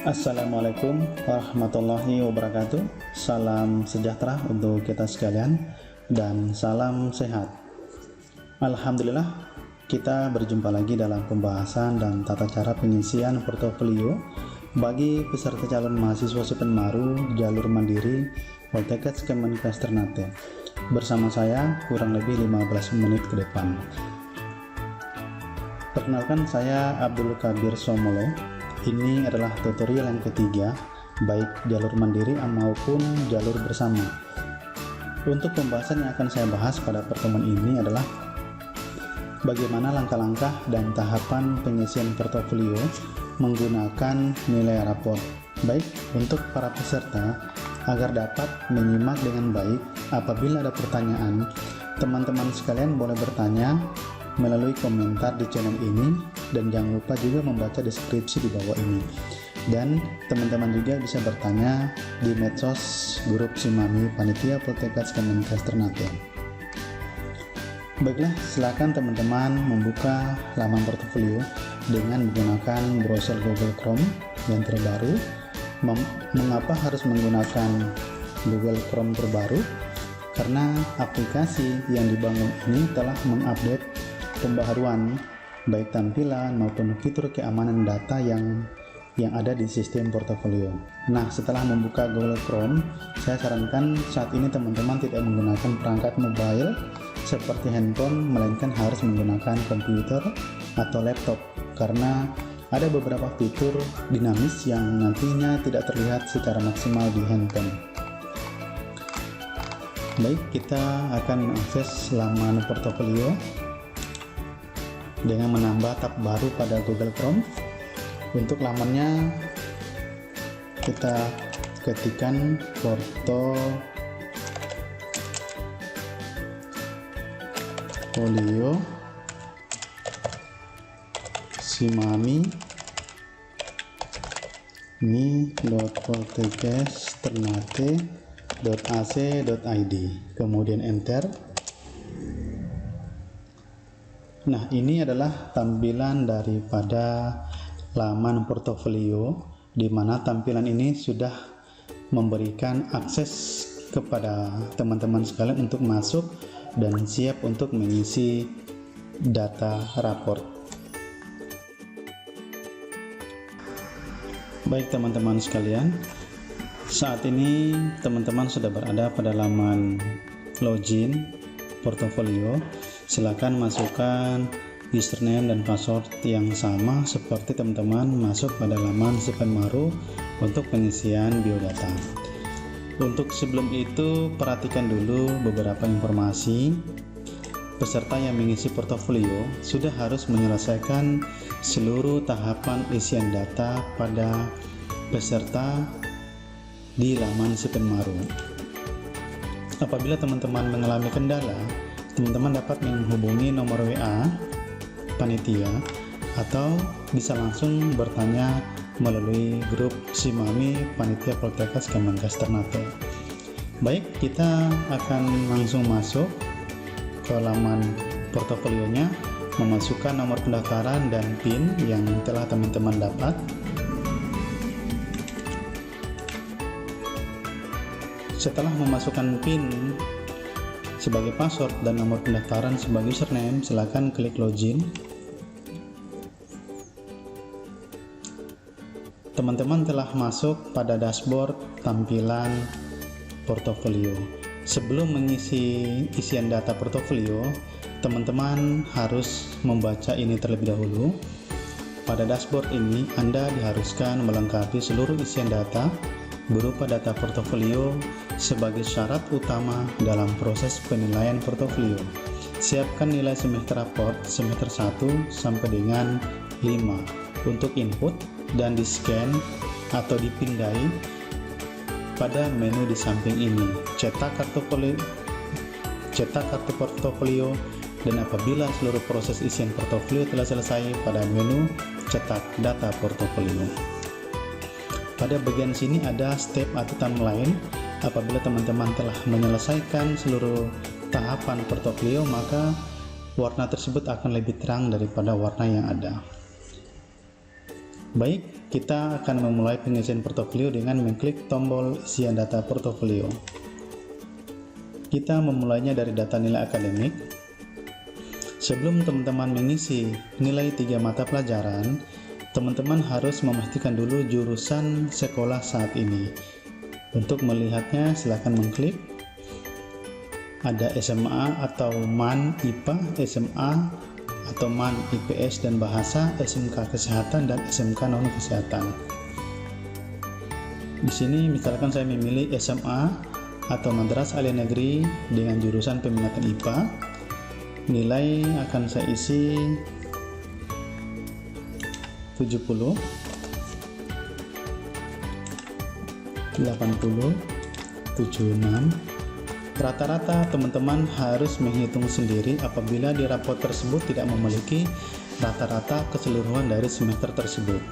Assalamualaikum warahmatullahi wabarakatuh. Salam sejahtera untuk kita sekalian dan salam sehat. Alhamdulillah, kita berjumpa lagi dalam pembahasan dan tata cara pengisian portofolio bagi peserta calon mahasiswa Sipenmaru jalur mandiri Poltekkes Kemenkes Ternate. Bersama saya kurang lebih 15 menit ke depan. Perkenalkan, saya Abdul Kabir Somolo. Ini adalah tutorial yang ketiga, baik jalur mandiri maupun jalur bersama. Untuk pembahasan yang akan saya bahas pada pertemuan ini adalah bagaimana langkah-langkah dan tahapan pengisian portofolio menggunakan nilai rapor. Baik untuk para peserta, agar dapat menyimak dengan baik, apabila ada pertanyaan, teman-teman sekalian boleh bertanya melalui komentar di channel ini, dan jangan lupa juga membaca deskripsi di bawah ini. Dan teman-teman juga bisa bertanya di medsos grup Simami Panitia Poltekkes Kemenkes Ternate. Baiklah, silakan teman-teman membuka laman portofolio dengan menggunakan browser Google Chrome yang terbaru. Mengapa harus menggunakan Google Chrome terbaru? Karena aplikasi yang dibangun ini telah mengupdate pembaharuan baik tampilan maupun fitur keamanan data yang ada di sistem portofolio. Nah, setelah membuka Google Chrome, saya sarankan saat ini teman-teman tidak menggunakan perangkat mobile seperti handphone, melainkan harus menggunakan komputer atau laptop, karena ada beberapa fitur dinamis yang nantinya tidak terlihat secara maksimal di handphone. Baik, kita akan mengakses laman portofolio dengan menambah tab baru pada Google Chrome. Untuk lamannya kita ketikkan portofolio Simami mi.poltekes.ternate.ac.id, kemudian enter. Nah, ini adalah tampilan daripada laman portofolio, di mana tampilan ini sudah memberikan akses kepada teman-teman sekalian untuk masuk dan siap untuk mengisi data raport. Baik teman-teman sekalian, saat ini teman-teman sudah berada pada laman login portofolio. Silakan masukkan username dan password yang sama seperti teman-teman masuk pada laman Sipenmaru untuk pengisian biodata. Untuk sebelum itu, perhatikan dulu beberapa informasi. Peserta yang mengisi portofolio sudah harus menyelesaikan seluruh tahapan isian data pada peserta di laman Sipenmaru. Apabila teman-teman mengalami kendala, teman-teman dapat menghubungi nomor WA panitia atau bisa langsung bertanya melalui grup Simami Panitia Poltekkes Kemenkes Ternate. Baik, kita akan langsung masuk ke laman portofolionya, memasukkan nomor pendaftaran dan PIN yang telah teman-teman dapat. Setelah memasukkan PIN sebagai password dan nomor pendaftaran sebagai username, silakan klik login. Teman-teman telah masuk pada dashboard tampilan portofolio. Sebelum mengisi isian data portofolio, teman-teman harus membaca ini terlebih dahulu. Pada dashboard ini, Anda diharuskan melengkapi seluruh isian data berupa data portofolio sebagai syarat utama dalam proses penilaian portofolio. Siapkan nilai semester raport semester 1 sampai dengan 5 untuk input dan di-scan atau dipindai pada menu di samping ini. Cetak kartu portofolio, dan apabila seluruh proses isian portofolio telah selesai, pada menu cetak data portofolio. Pada bagian sini ada step atau timeline. Apabila teman-teman telah menyelesaikan seluruh tahapan portofolio, maka warna tersebut akan lebih terang daripada warna yang ada. Baik, kita akan memulai pengisian portofolio dengan mengklik tombol isian data portofolio. Kita memulainya dari data nilai akademik. Sebelum teman-teman mengisi nilai 3 mata pelajaran, teman-teman harus memastikan dulu jurusan sekolah saat ini. Untuk melihatnya, silakan mengklik. Ada SMA atau MAN IPA, SMA atau MAN IPS dan Bahasa, SMK Kesehatan, dan SMK Non Kesehatan. Di sini misalkan saya memilih SMA atau Madrasah Aliyah Negeri dengan jurusan peminatan IPA. Nilai akan saya isi 70, 80, 76. Rata-rata teman-teman harus menghitung sendiri apabila di rapot tersebut tidak memiliki rata-rata keseluruhan dari semester tersebut.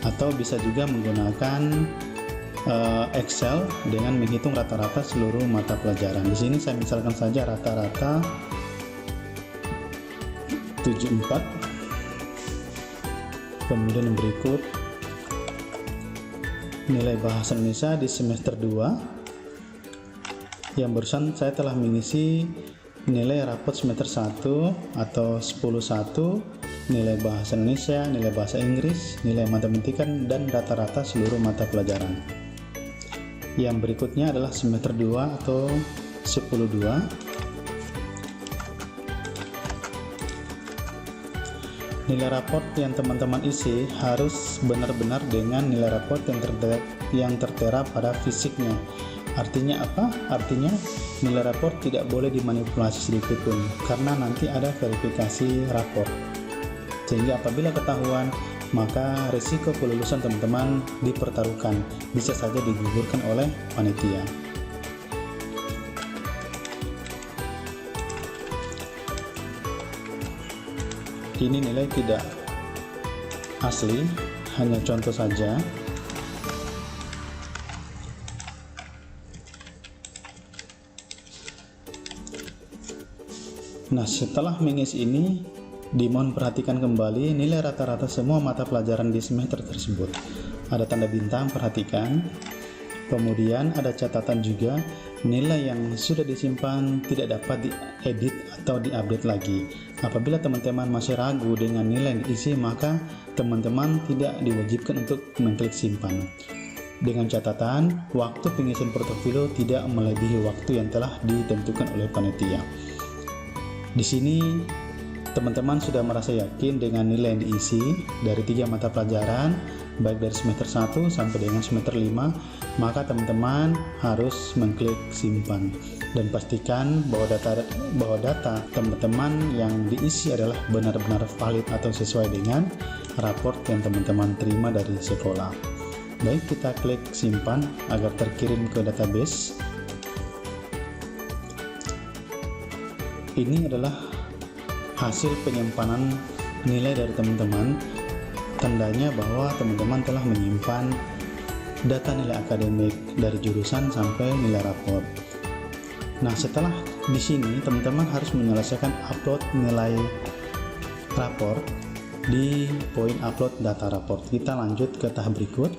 Atau bisa juga menggunakan Excel dengan menghitung rata-rata seluruh mata pelajaran. Di sini saya misalkan saja rata-rata 74. Kemudian yang berikut nilai bahasa Indonesia di semester 2. Yang barusan saya telah mengisi nilai rapot semester 1 atau 10.1, nilai bahasa Indonesia, nilai bahasa Inggris, nilai matematika, dan rata-rata seluruh mata pelajaran. Yang berikutnya adalah semester 2 atau 10.2. Nilai raport yang teman-teman isi harus benar-benar dengan nilai raport yang tertera pada fisiknya. Artinya apa? Artinya nilai raport tidak boleh dimanipulasi sedikit pun, karena nanti ada verifikasi raport. Sehingga apabila ketahuan, maka risiko kelulusan teman-teman dipertaruhkan, bisa saja digugurkan oleh panitia. Ini nilai tidak asli, hanya contoh saja. Nah, setelah mengisi ini, dimohon perhatikan kembali nilai rata-rata semua mata pelajaran di semester tersebut. Ada tanda bintang, perhatikan. Kemudian ada catatan juga, nilai yang sudah disimpan tidak dapat diedit atau diupdate lagi. Apabila teman-teman masih ragu dengan nilai yang diisi, maka teman-teman tidak diwajibkan untuk mengklik simpan. Dengan catatan, waktu pengisian portofolio tidak melebihi waktu yang telah ditentukan oleh panitia. Di sini teman-teman sudah merasa yakin dengan nilai yang diisi dari 3 mata pelajaran, baik dari semester 1 sampai dengan semester 5, maka teman-teman harus mengklik simpan dan pastikan bahwa data teman-teman yang diisi adalah benar-benar valid atau sesuai dengan raport yang teman-teman terima dari sekolah. Baik, kita klik simpan agar terkirim ke database. Ini adalah hasil penyimpanan nilai dari teman-teman. Tandanya bahwa teman-teman telah menyimpan data nilai akademik dari jurusan sampai nilai raport. Nah, setelah di sini teman-teman harus menyelesaikan upload nilai raport di poin upload data raport. Kita lanjut ke tahap berikut.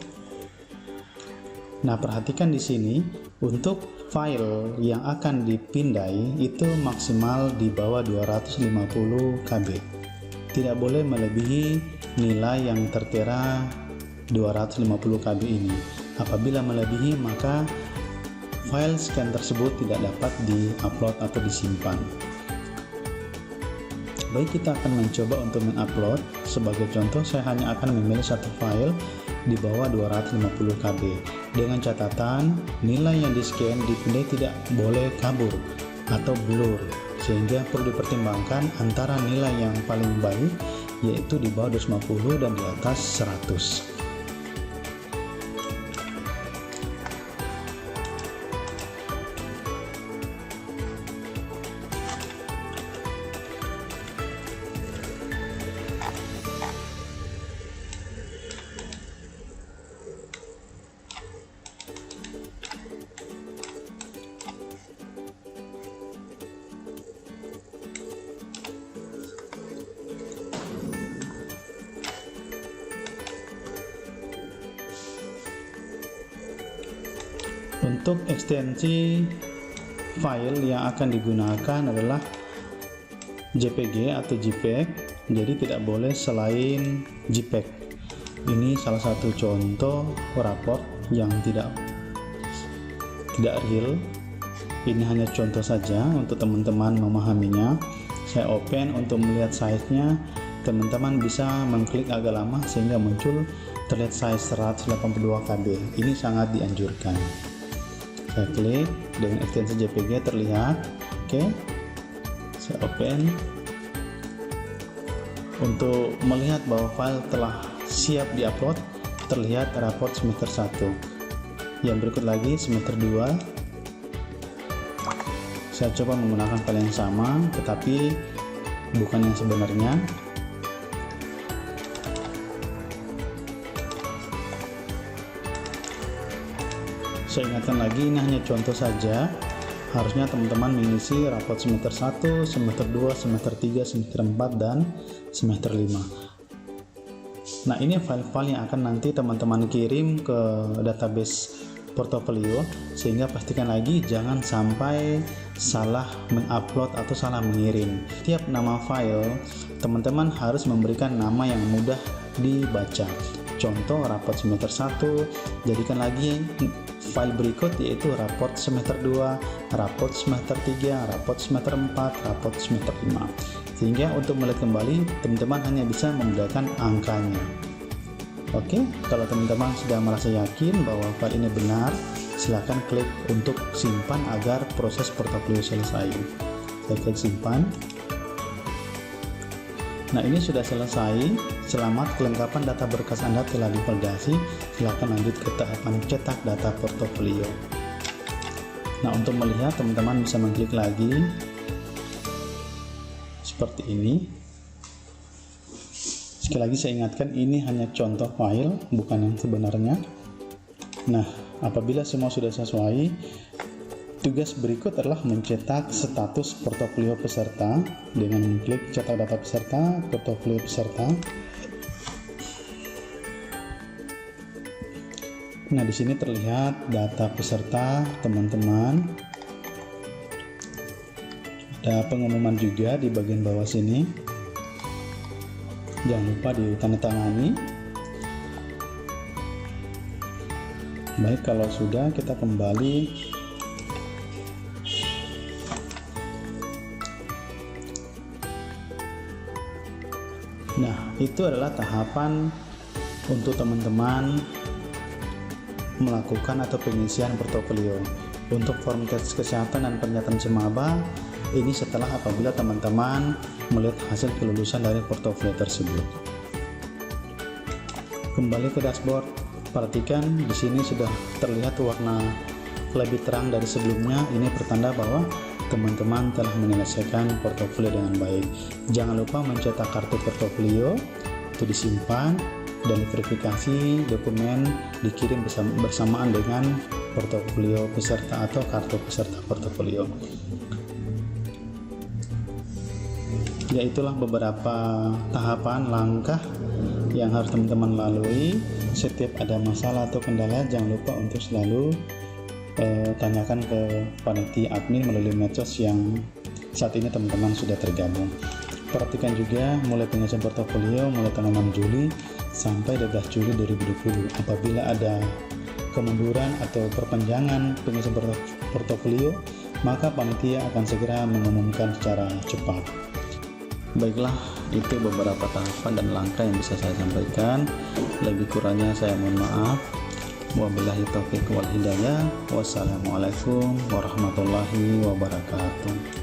Nah, perhatikan di sini untuk file yang akan dipindai itu maksimal di bawah 250 KB. Tidak boleh melebihi nilai yang tertera 250 KB ini. Apabila melebihi, maka file scan tersebut tidak dapat di-upload atau disimpan. Baik, kita akan mencoba untuk mengupload. Sebagai contoh, saya hanya akan memilih satu file di bawah 250 KB. Dengan catatan, nilai yang di-scan dipindai tidak boleh kabur atau blur, sehingga perlu dipertimbangkan antara nilai yang paling baik, yaitu di bawah 250 dan di atas 100. Untuk ekstensi file yang akan digunakan adalah JPG atau JPEG, jadi tidak boleh selain JPEG. Ini salah satu contoh raport yang tidak real. Ini hanya contoh saja untuk teman-teman memahaminya. Saya open untuk melihat size-nya. Teman-teman bisa mengklik agak lama sehingga muncul terlihat size 182 KB. Ini sangat dianjurkan. Saya klik dengan ekstensi JPG terlihat. Oke, saya open untuk melihat bahwa file telah siap diupload. Terlihat raport semester 1. Yang berikut lagi semester 2. Saya coba menggunakan file yang sama tetapi bukan yang sebenarnya. Saya ingatkan lagi, ini hanya contoh saja. Harusnya teman-teman mengisi raport semester 1, semester 2, semester 3, semester 4, dan semester 5. Nah, ini file-file yang akan nanti teman-teman kirim ke database portofolio, sehingga pastikan lagi jangan sampai salah mengupload atau salah mengirim. Tiap nama file, teman-teman harus memberikan nama yang mudah dibaca. Contoh raport semester 1, jadikan lagi file berikut yaitu raport semester 2, raport semester 3, raport semester 4, raport semester 5. Sehingga untuk melihat kembali, teman-teman hanya bisa membedakan angkanya. Oke, kalau teman-teman sudah merasa yakin bahwa file ini benar, silakan klik untuk simpan agar proses portofolio selesai. Saya klik simpan. Nah, ini sudah selesai. Selamat, kelengkapan data berkas Anda telah divalidasi. Silakan lanjut ke tahapan cetak data portofolio. Nah, untuk melihat, teman-teman bisa mengklik lagi seperti ini. Sekali lagi saya ingatkan, ini hanya contoh file, bukan yang sebenarnya. Nah, apabila semua sudah sesuai, tugas berikut adalah mencetak status portofolio peserta dengan mengklik cetak data peserta, portofolio peserta. Nah, di sini terlihat data peserta teman-teman. Ada pengumuman juga di bagian bawah sini. Jangan lupa ditandatangani. Baik, kalau sudah kita kembali. Nah, itu adalah tahapan untuk teman-teman melakukan atau pengisian portofolio. Untuk form tes kesehatan dan pernyataan semaba, ini setelah apabila teman-teman melihat hasil kelulusan dari portofolio tersebut. Kembali ke dashboard, perhatikan di sini sudah terlihat warna lebih terang dari sebelumnya. Ini pertanda bahwa teman-teman telah menyelesaikan portofolio dengan baik. Jangan lupa mencetak kartu portofolio itu disimpan dan diverifikasi dokumen dikirim bersamaan dengan portofolio peserta atau kartu peserta portofolio. Ya, itulah beberapa tahapan langkah yang harus teman-teman lalui. Setiap ada masalah atau kendala, jangan lupa untuk selalu tanyakan ke panitia admin melalui medsos yang saat ini teman-teman sudah tergabung. Perhatikan juga mulai pengisian portofolio mulai tanggal 6 Juli sampai 12 Juli 2020. Apabila ada kemunduran atau perpanjangan pengisian portofolio, maka panitia akan segera mengumumkan secara cepat. Baiklah, itu beberapa tahapan dan langkah yang bisa saya sampaikan. Lebih kurangnya saya mohon maaf. Wabillahi taufiq wal hidayah. Wassalamualaikum warahmatullahi wabarakatuh.